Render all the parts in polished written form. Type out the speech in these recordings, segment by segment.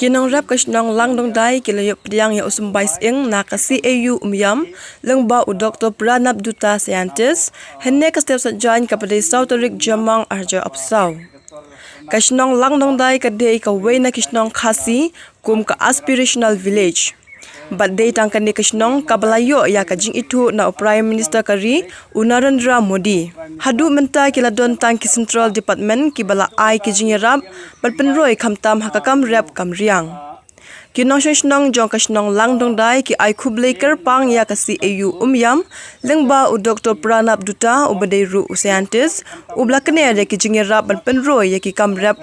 Kinong rap kasnong langdong dai kilayop priang ya usumbais ing na ka CAU umyam lengba u Dr. Pranab Dutta scientist henne ka step sa join ka padai Sautorik Jamang arja opsaw. Kasnong langdong dai ka dei ka way na kisnong khasi kum ka aspirational village. But day tangkan ni kasnong kabalayo ya ka jing itu na Prime Minister kari Narendra Modi. Hadu menta kila don tang ki Central Department ki bala ai ki jing rap bat penroi khamtam hakakam rap kam riang. Kinong shnong jong kasnong langdong dai ki ai khublei pang ya ka CAU umyam lengba u Dr. Pranab Dutta u badai ru scientist u blakne re ki jing rap bat penroi ya ki kam rap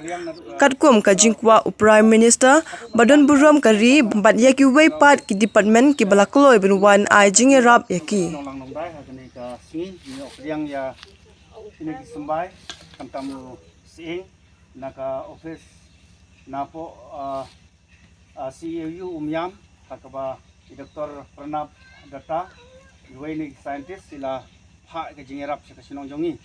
katkum ka jingkwa u Prime Minister badon burom kari bat ya ki way part ki department ki balakloi bin wan ai jing rap ya ki CAU umyam kakaba Dr. Pranab Dutta ni scientist sila ha ke jingerap sa kasinong jongi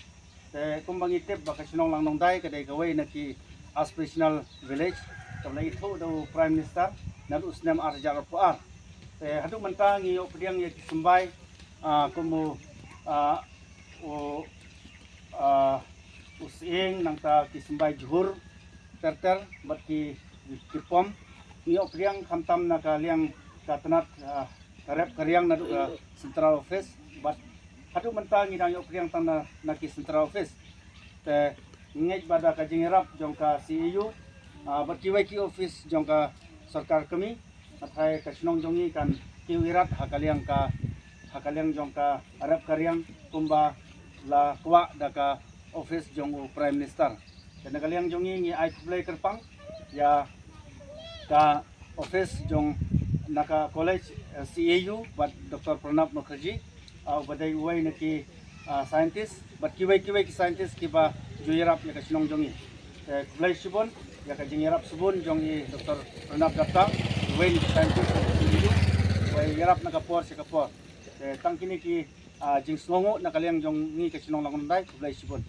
te kumbangi tip ba kasinong lang nong dai kadai kawai na ki aspirational village kabla itu do Prime Minister na usnam arja RPR te hadu mantangi o pediang ye kisumbai kumu using nang ta kisumbai juhur terter bat ki pom iyo priang khamtam na kaliang katanat karep karyang na central office but hadu mentang ngidang iyo priang tan na ki central office te ngej bada ka jingerap jongka CAU but kiwai ki office jongka sarkar kami athai kasnong jongi kan kiwirat hakaliang jongka arep karyang kumba la kwa daka office jongu Prime Minister dan kaliang jongi ngi ai play kerpang ya ka office jong naka college CAU but Dr. Pranab Mukherjee badai uai naki scientist but kiwai ki scientist kiba joyerap ya kasinong jongi kulai subon ya ka jingerap subon jongi Dr. Pranab Dutta uai naki scientist CAU uai yerap naka por se kapor tangkini ki jing slongo nakaliang jongi kasinong langundai kulai subon